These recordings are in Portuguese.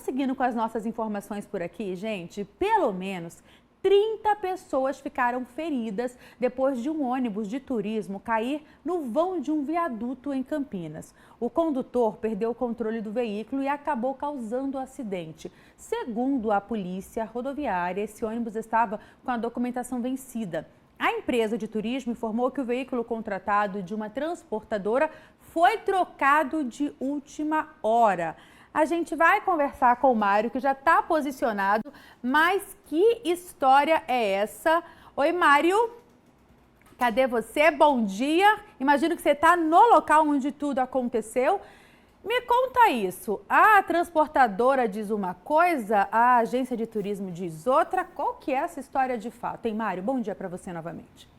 vamos seguindo com as nossas informações por aqui, gente. Pelo menos 30 pessoas ficaram feridas depois de um ônibus de turismo cair no vão de um viaduto em Campinas. O condutor perdeu o controle do veículo e acabou causando o acidente. Segundo a polícia rodoviária, esse ônibus estava com a documentação vencida. A empresa de turismo informou que o veículo contratado de uma transportadora foi trocado de última hora. A gente vai conversar com o Mário, que já está posicionado, mas que história é essa? Oi, Mário, cadê você? Bom dia, imagino que você está no local onde tudo aconteceu. Me conta isso, a transportadora diz uma coisa, a agência de turismo diz outra, qual que é essa história de fato? Hein, Mário? Bom dia para você novamente.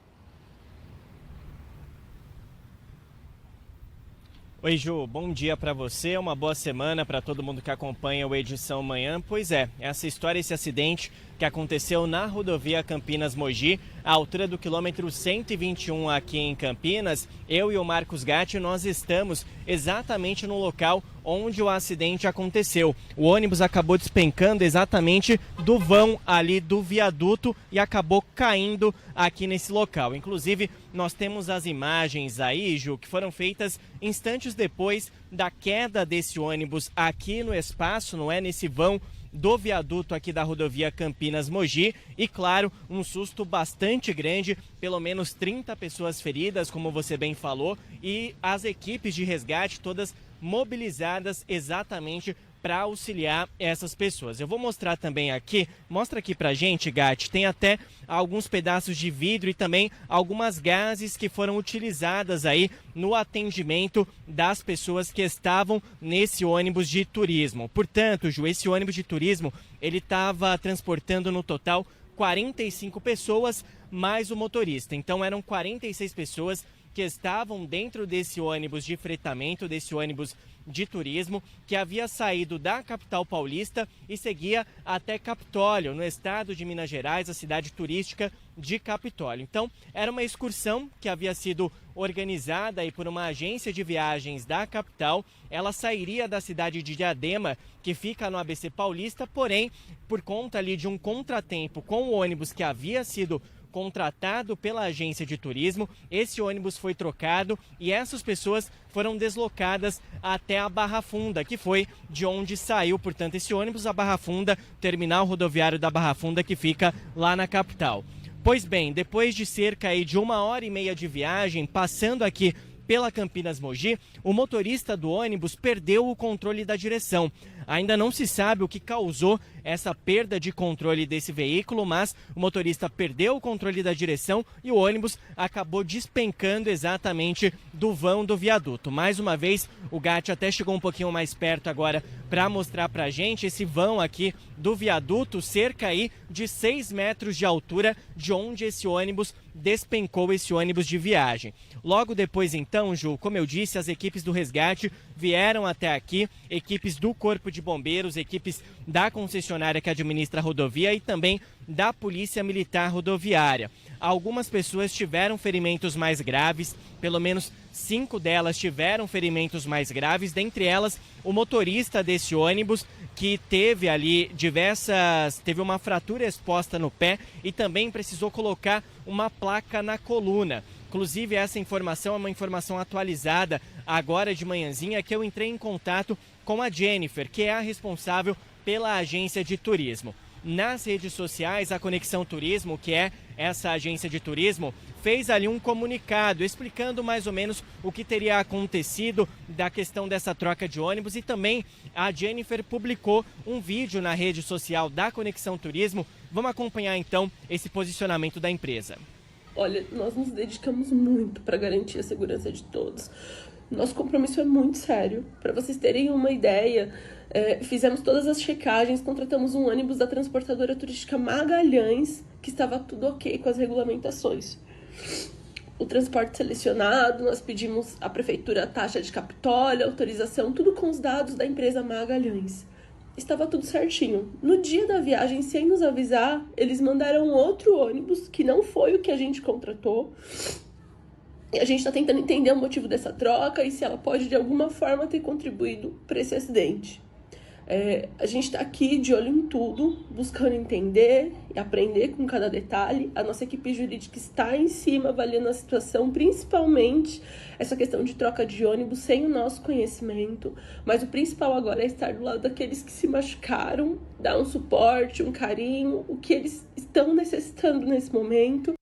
Oi, Ju, bom dia para você, uma boa semana para todo mundo que acompanha o Edição Manhã. Pois é, essa história, esse acidente que aconteceu na rodovia Campinas-Mogi, à altura do quilômetro 121 aqui em Campinas, eu e o Marcos Gatti, nós estamos exatamente no local onde o acidente aconteceu. O ônibus acabou despencando exatamente do vão ali do viaduto e acabou caindo aqui nesse local. Inclusive, nós temos as imagens aí, Ju, que foram feitas instantes depois da queda desse ônibus aqui no espaço, não é? Nesse vão do viaduto aqui da rodovia Campinas-Mogi e, claro, um susto bastante grande, pelo menos 30 pessoas feridas, como você bem falou, e as equipes de resgate todas mobilizadas exatamente para auxiliar essas pessoas. Eu vou mostrar também aqui, mostra aqui pra gente, Gatti, tem até alguns pedaços de vidro e também algumas gases que foram utilizadas aí no atendimento das pessoas que estavam nesse ônibus de turismo. Portanto, Ju, esse ônibus de turismo, ele estava transportando no total 45 pessoas mais o motorista. Então eram 46 pessoas que estavam dentro desse ônibus de fretamento, desse ônibus de turismo, que havia saído da capital paulista e seguia até Capitólio, no estado de Minas Gerais, a cidade turística de Capitólio. Então, era uma excursão que havia sido organizada aí por uma agência de viagens da capital. Ela sairia da cidade de Diadema, que fica no ABC Paulista, porém, por conta ali de um contratempo com o ônibus que havia sido contratado pela agência de turismo, esse ônibus foi trocado e essas pessoas foram deslocadas até a Barra Funda, que foi de onde saiu, portanto, esse ônibus, a Barra Funda, terminal rodoviário da Barra Funda, que fica lá na capital. Pois bem, depois de cerca aí de 1h30 de viagem, passando aqui pela Campinas-Mogi, o motorista do ônibus perdeu o controle da direção. Ainda não se sabe o que causou essa perda de controle desse veículo, mas o motorista perdeu o controle da direção e o ônibus acabou despencando exatamente do vão do viaduto. Mais uma vez, o Gatti até chegou um pouquinho mais perto agora para mostrar pra gente esse vão aqui do viaduto, cerca aí de 6 metros de altura de onde esse ônibus despencou, esse ônibus de viagem. Logo depois então, Ju, como eu disse, as equipes do resgate vieram até aqui, equipes do Corpo de Bombeiros, equipes da concessionária que administra a rodovia e também da Polícia Militar Rodoviária. Algumas pessoas tiveram ferimentos mais graves, pelo menos 5 delas tiveram ferimentos mais graves, dentre elas o motorista desse ônibus, que teve ali teve uma fratura exposta no pé e também precisou colocar uma placa na coluna. Inclusive, essa informação é uma informação atualizada agora de manhãzinha, que eu entrei em contato com a Jennifer, que é a responsável pela agência de turismo. Nas redes sociais, a Conexão Turismo, que é essa agência de turismo, fez ali um comunicado explicando mais ou menos o que teria acontecido da questão dessa troca de ônibus, e também a Jennifer publicou um vídeo na rede social da Conexão Turismo. Vamos acompanhar então esse posicionamento da empresa. Olha, nós nos dedicamos muito para garantir a segurança de todos. Nosso compromisso é muito sério. Para vocês terem uma ideia, fizemos todas as checagens, contratamos um ônibus da transportadora turística Magalhães, que estava tudo ok com as regulamentações. O transporte selecionado, nós pedimos à prefeitura a taxa de Capitólio, autorização, tudo com os dados da empresa Magalhães. Estava tudo certinho. No dia da viagem, sem nos avisar, eles mandaram outro ônibus, que não foi o que a gente contratou. E a gente está tentando entender o motivo dessa troca e se ela pode, de alguma forma, ter contribuído para esse acidente. A gente está aqui de olho em tudo, buscando entender e aprender com cada detalhe. A nossa equipe jurídica está em cima, avaliando a situação, principalmente essa questão de troca de ônibus sem o nosso conhecimento. Mas o principal agora é estar do lado daqueles que se machucaram, dar um suporte, um carinho, o que eles estão necessitando nesse momento.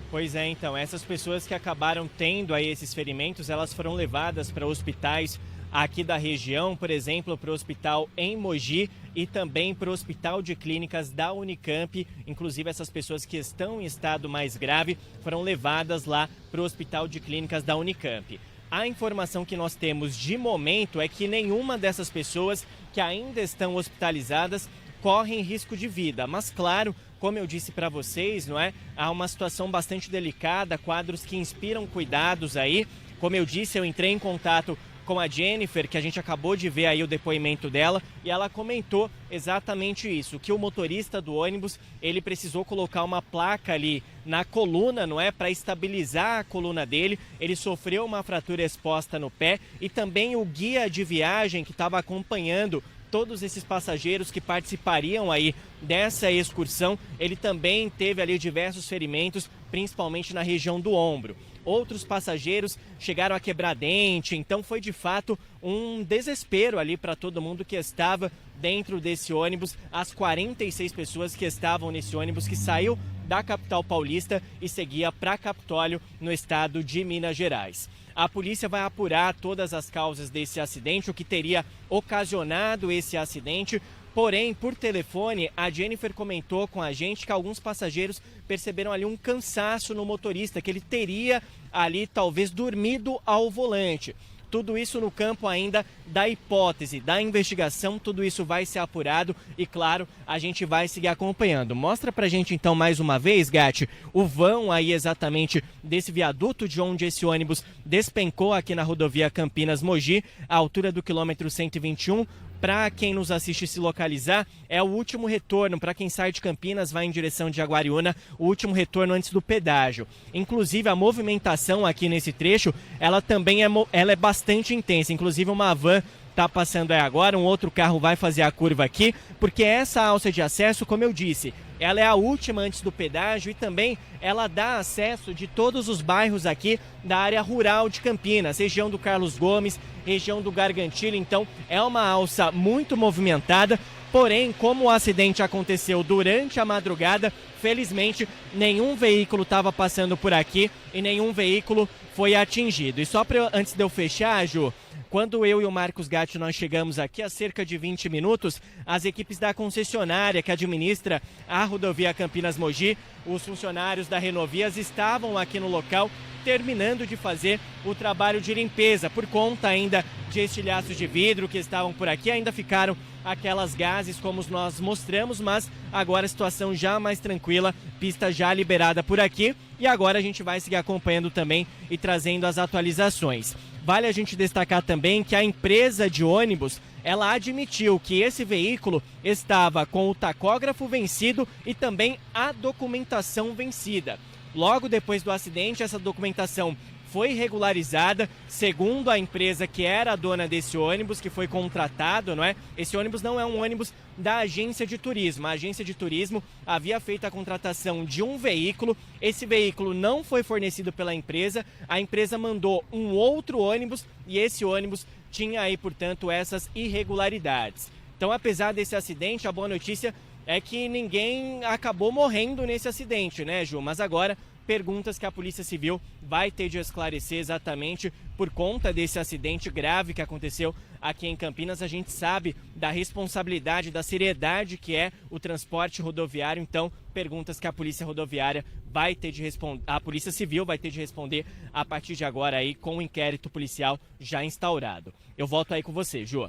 Pois é, então, essas pessoas que acabaram tendo aí esses ferimentos, elas foram levadas para hospitais aqui da região, por exemplo, para o hospital em Mogi e também para o Hospital de Clínicas da Unicamp. Inclusive, essas pessoas que estão em estado mais grave foram levadas lá para o Hospital de Clínicas da Unicamp. A informação que nós temos de momento é que nenhuma dessas pessoas que ainda estão hospitalizadas correm risco de vida, mas claro, como eu disse para vocês, não é? Há uma situação bastante delicada, quadros que inspiram cuidados aí. Como eu disse, eu entrei em contato com a Jennifer, que a gente acabou de ver aí o depoimento dela, e ela comentou exatamente isso, que o motorista do ônibus, ele precisou colocar uma placa ali na coluna, não é? Para estabilizar a coluna dele. Ele sofreu uma fratura exposta no pé e também o guia de viagem que estava acompanhando todos esses passageiros que participariam aí dessa excursão, ele também teve ali diversos ferimentos, principalmente na região do ombro. Outros passageiros chegaram a quebrar dente, então foi de fato um desespero ali para todo mundo que estava dentro desse ônibus, as 46 pessoas que estavam nesse ônibus que saiu da capital paulista e seguia para Capitólio, no estado de Minas Gerais. A polícia vai apurar todas as causas desse acidente, o que teria ocasionado esse acidente. Porém, por telefone, a Jennifer comentou com a gente que alguns passageiros perceberam ali um cansaço no motorista, que ele teria ali talvez dormido ao volante. Tudo isso no campo ainda da hipótese, da investigação, tudo isso vai ser apurado e, claro, a gente vai seguir acompanhando. Mostra pra gente então mais uma vez, Gatti, o vão aí exatamente desse viaduto de onde esse ônibus despencou aqui na rodovia Campinas-Mogi, à altura do quilômetro 121. Para quem nos assiste se localizar, é o último retorno, para quem sai de Campinas, vai em direção de Jaguariúna, o último retorno antes do pedágio. Inclusive, a movimentação aqui nesse trecho, ela também é bastante intensa. Inclusive, uma van está passando aí agora, um outro carro vai fazer a curva aqui, porque essa alça de acesso, como eu disse, ela é a última antes do pedágio e também ela dá acesso de todos os bairros aqui da área rural de Campinas, região do Carlos Gomes, região do Gargantilho. Então é uma alça muito movimentada, porém, como o acidente aconteceu durante a madrugada, felizmente nenhum veículo estava passando por aqui e nenhum veículo foi atingido. E só antes de eu fechar, Ju, quando eu e o Marcos Gatti nós chegamos aqui há cerca de 20 minutos, as equipes da concessionária que administra a rodovia Campinas-Mogi, os funcionários da Renovias estavam aqui no local terminando de fazer o trabalho de limpeza. Por conta ainda de estilhaços de vidro que estavam por aqui, ainda ficaram aquelas gases como nós mostramos, mas agora a situação já mais tranquila, pista já liberada por aqui e agora a gente vai seguir acompanhando também e trazendo as atualizações. Vale a gente destacar também que a empresa de ônibus, ela admitiu que esse veículo estava com o tacógrafo vencido e também a documentação vencida. Logo depois do acidente, essa documentação foi regularizada, segundo a empresa que era a dona desse ônibus, que foi contratado, não é? Esse ônibus não é um ônibus da agência de turismo. A agência de turismo havia feito a contratação de um veículo, esse veículo não foi fornecido pela empresa, a empresa mandou um outro ônibus e esse ônibus tinha aí, portanto, essas irregularidades. Então, apesar desse acidente, a boa notícia é que ninguém acabou morrendo nesse acidente, né, Ju? Mas agora, perguntas que a Polícia Civil vai ter de esclarecer exatamente por conta desse acidente grave que aconteceu aqui em Campinas. A gente sabe da responsabilidade, da seriedade que é o transporte rodoviário. Então, perguntas que a Polícia Rodoviária vai ter de responder, a Polícia Civil vai ter de responder a partir de agora aí com o inquérito policial já instaurado. Eu volto aí com você, Ju.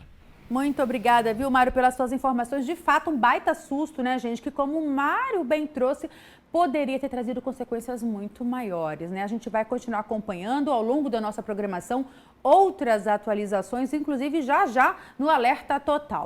Muito obrigada, viu, Mário, pelas suas informações. De fato, um baita susto, né, gente? Que, como o Mário bem trouxe, poderia ter trazido consequências muito maiores, né? A gente vai continuar acompanhando ao longo da nossa programação outras atualizações, inclusive já no Alerta Total.